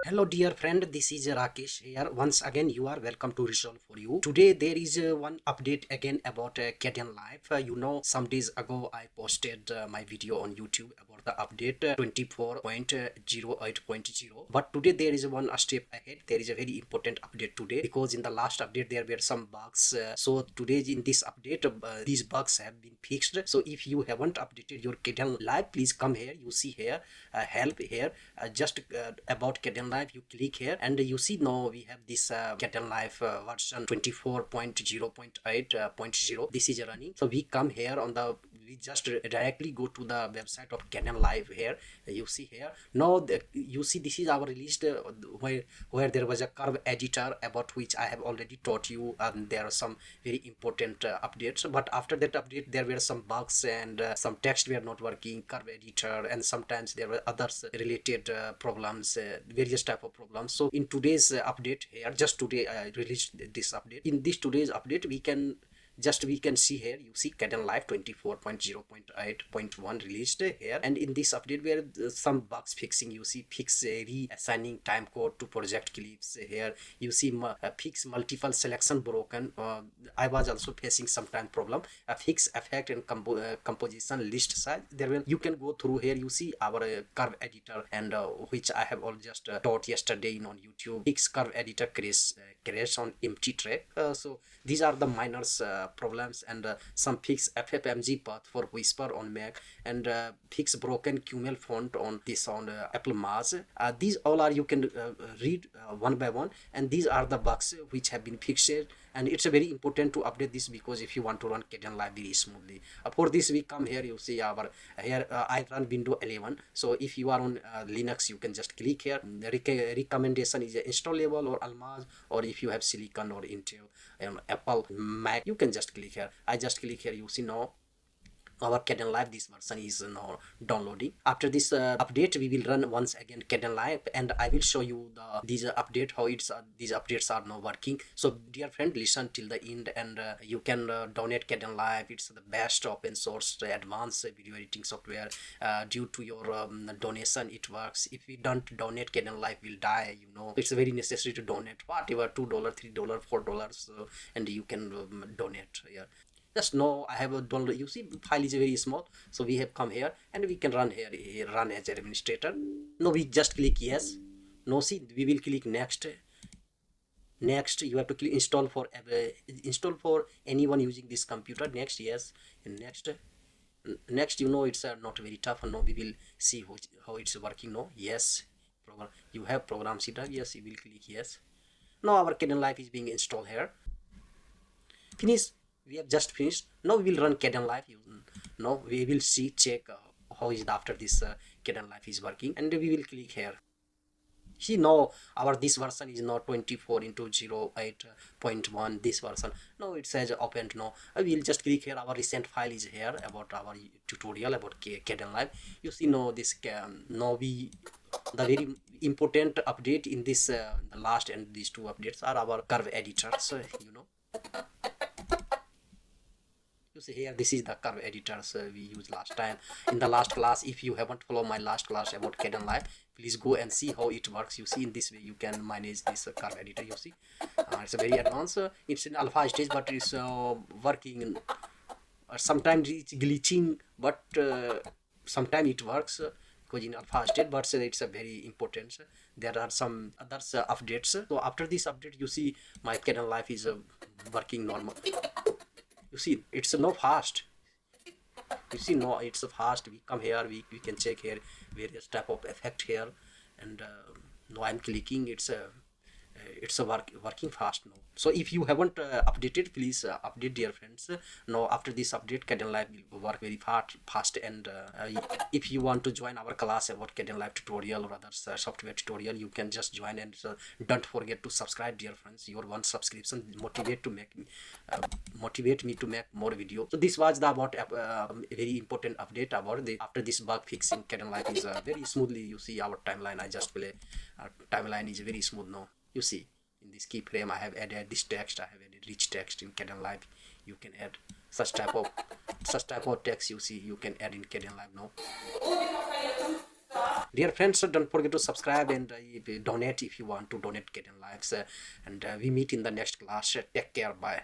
Hello dear friend, this is Rakesh here. Once again, you are welcome to Resolve for You. Today there is one update again about Kdenlive. Some days ago I posted my video on YouTube about the update 24.08.0. But today there is one step ahead. There is a very important update today because in the last update there were some bugs. So today in this update, these bugs have been fixed. So if you haven't updated your Kdenlive, please come here. You see here, help here, just about Kdenlive. You click here and you see now we have this Kdenlive version 24.0.8.0. This is running. So we come here on the, we just directly go to the website of Kdenlive here. You see here now you see this is our released where there was a curve editor about which I have already taught you. There are some very important updates, but after that update there were some bugs and some text were not working, curve editor, and sometimes there were others related problems, various type of problems. So in today's update here, just today I released this update. In this today's update we can see here, you see Kdenlive 24.0.8.1 released here, and in this update where some bugs fixing, you see fix reassigning time code to project clips here, you see fix multiple selection broken. I was also facing some time problem, fix effect and composition list size. There will, you can go through here, you see our curve editor, and which I have all just taught yesterday on YouTube. Fix curve editor crash on empty track. So these are the minors problems, and some fix FFMG path for Whisper on Mac, and fix broken QML font on this on Apple Mars. These all are, you can read one by one, and these are the bugs which have been fixed, and it's very important to update this because if you want to run Kdenlive very smoothly, for this we come here, you see our here I run Windows 11. So if you are on Linux, you can just click here. The recommendation is installable or Almaz, or if you have Silicon or Intel and Apple Mac, you can just click here. I just click here, you see now our Kdenlive, this version is now downloading. After this update we will run once again Kdenlive, and I will show you these update how it's these updates are now working. So dear friend, listen till the end, and you can donate Kdenlive. It's the best open source advanced video editing software. Due to your donation it works. If we don't donate, Kdenlive will die, it's very necessary to donate whatever, $2, $3, $4, and you can donate here. Just know I have a download. You see file is very small, so we have come here and we can run here, run as an administrator. No, we just click yes. No, see, we will click next. Next you have to click install for anyone using this computer. Next, yes, and next it's not very tough. No, we will see how it's working. No, yes, program, you have program setup. Yes, you will click yes. Now our Kdenlive is being installed here. Finish. We have just finished. Now we will run Kdenlive. Now we will check how is it after this Kdenlive is working, and we will click here. See now our this version is now 24.08.1 this version. Now it says opened. Now I will just click here. Our recent file is here about our tutorial about Kdenlive. You see now this now the very important update in this the last, and these two updates are our curve editors. You see here, this is the curve editors we used last time in the last class. If you haven't followed my last class about Kdenlive, please go and see how it works. You see, in this way you can manage this curve editor. You see, it's a very advanced. It's in alpha stage, but it's working. Sometimes it's glitching, but sometimes it works because in alpha state. But it's a very important. There are some other updates. So after this update, you see my Kdenlive is working normal. You see, it's not fast. You see, no, it's fast. We come here, we can check here various type of effect here, and now I'm clicking. It's working fast now. So if you haven't updated, please update, dear friends. Now after this update, Kdenlive will work very fast, and if you want to join our class about Kdenlive tutorial or other software tutorial, you can just join, and don't forget to subscribe, dear friends. Your one subscription motivate me to make more videos. So this was the about a very important update about the after this bug fixing. Kdenlive is very smoothly. You see our timeline. I just play. Timeline is very smooth now. You see, in this keyframe I have added this text. I have added rich text in Kdenlive. You can add such type of text. You see, you can add in Kdenlive now. Dear friends, don't forget to subscribe and donate if you want to donate Kdenlives. And we meet in the next class. Take care. Bye.